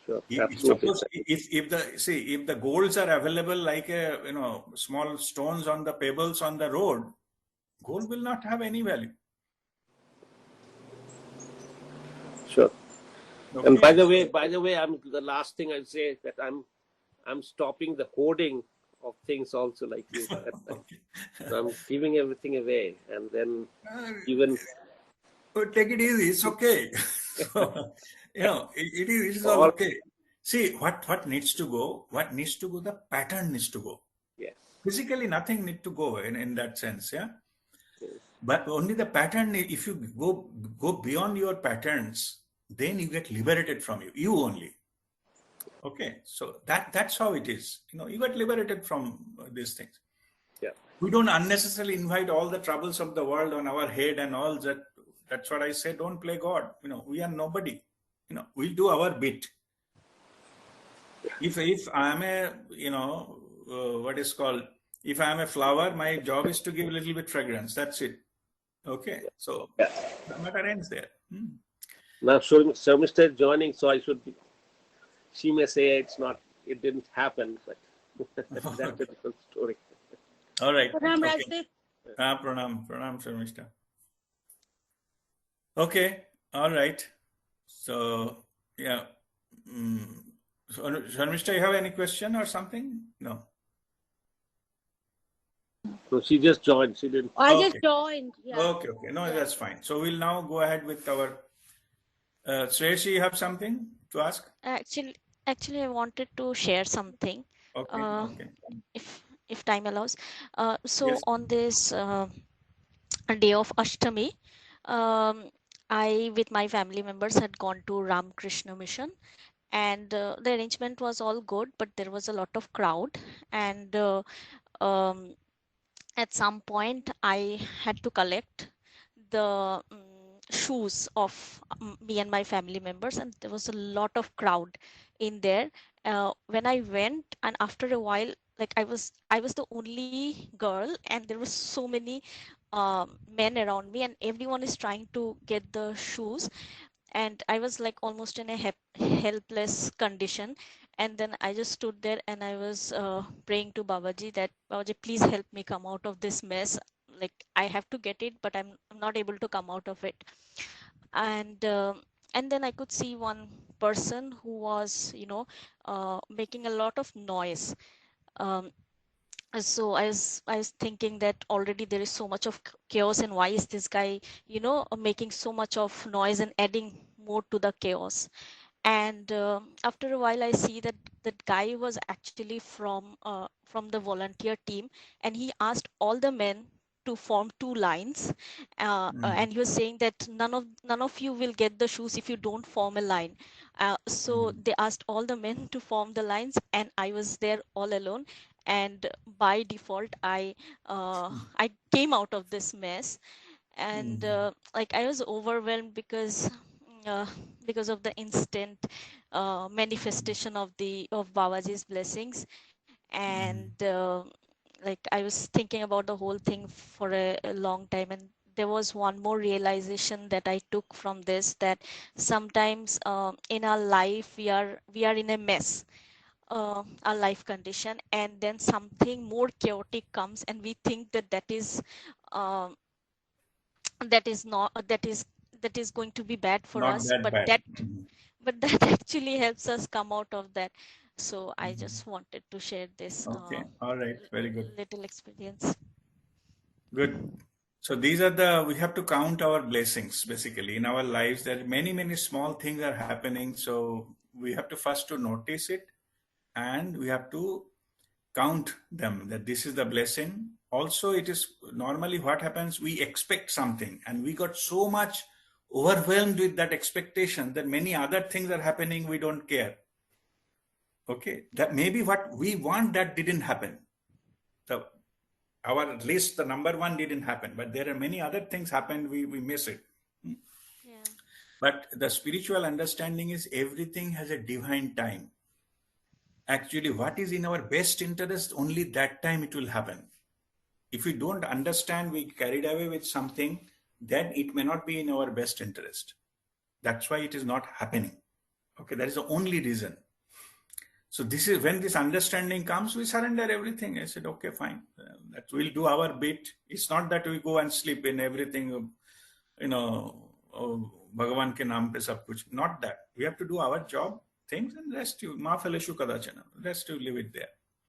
Sure, Suppose if the golds are available like small stones on the pebbles on the road, gold will not have any value. Sure. Okay. And by the way, the last thing I'd say is that I'm stopping the hoarding of things also, like you. Okay. So I'm giving everything away, and then even take it easy. It's okay. It is all okay. See what needs to go. What needs to go? The pattern needs to go. Yes. Physically, nothing needs to go in that sense. Yeah. Yes. But only the pattern. If you go beyond your patterns, then you get liberated from you only. Okay, so that's how it is. You get liberated from these things. Yeah. We don't unnecessarily invite all the troubles of the world on our head and all that. That's what I say. Don't play God. We are nobody. We'll do our bit. If I'm a what is called, if I'm a flower, my job is to give a little bit fragrance. That's it. Okay, so the matter ends there. Now, Sharmishta is joining, so I should be. She may say it didn't happen, but that's a different story. All right. Pranam, Okay. Pranam, Sharmishta. Okay. All right. So, yeah. So, Sharmishta, you have any question or something? No. So she just joined. She didn't. I just joined. Yeah. Okay. No, that's fine. So we'll now go ahead with our. Sreyashi, you have something to ask? Actually, I wanted to share something. Okay. If time allows. So Yes. on this day of Ashtami, I with my family members had gone to Ramakrishna Mission, and the arrangement was all good, but there was a lot of crowd, and at some point I had to collect the shoes of me and my family members, and there was a lot of crowd in there. When I went, and after a while, like I was the only girl, and there were so many men around me, and everyone is trying to get the shoes, and I was like almost in a helpless condition. And then I just stood there and I was praying to Babaji that Babaji, please help me come out of this mess. Like I have to get it, but I'm not able to come out of it. And then I could see one person who was making a lot of noise. So I was thinking that already there is so much of chaos, and why is this guy making so much of noise and adding more to the chaos? And after a while I see that that guy was actually from the volunteer team, and he asked all the men to form two lines, and he was saying that none of you will get the shoes if you don't form a line. So they asked all the men to form the lines, and I was there all alone, and by default I came out of this mess. And like I was overwhelmed because of the instant manifestation of Babaji's blessings. And like I was thinking about the whole thing for a long time, and there was one more realization that I took from this, that sometimes in our life we are in a mess, our life condition, and then something more chaotic comes, and we think that is going to be bad for Not us, that but bad. that actually helps us come out of that. So I just wanted to share this Okay. All right. Very good. little experience. Good. So these are we have to count our blessings basically in our lives. There are many small things are happening. So we have to first to notice it, and we have to count them, that this is the blessing. Also, it is normally what happens, we expect something and we got so much overwhelmed with that expectation that many other things are happening, we don't care. Okay, that maybe what we want that didn't happen. So our list, the number one didn't happen, but there are many other things happened, we miss it. Yeah. But the spiritual understanding is everything has a divine time. actually what is in our best interest, only that time it will happen. If we don't understand, we carried away with something, then it may not be in our best interest. That's why it is not happening. Okay, that is the only reason. So this is when this understanding comes, we surrender everything. I said, okay, fine, that we'll do our bit. It's not that we go and sleep in everything, Bhagavan ke naam pe sab kuch. Not that. We have to do our job, things, and rest you, ma felishu kadachana. Rest you leave it there.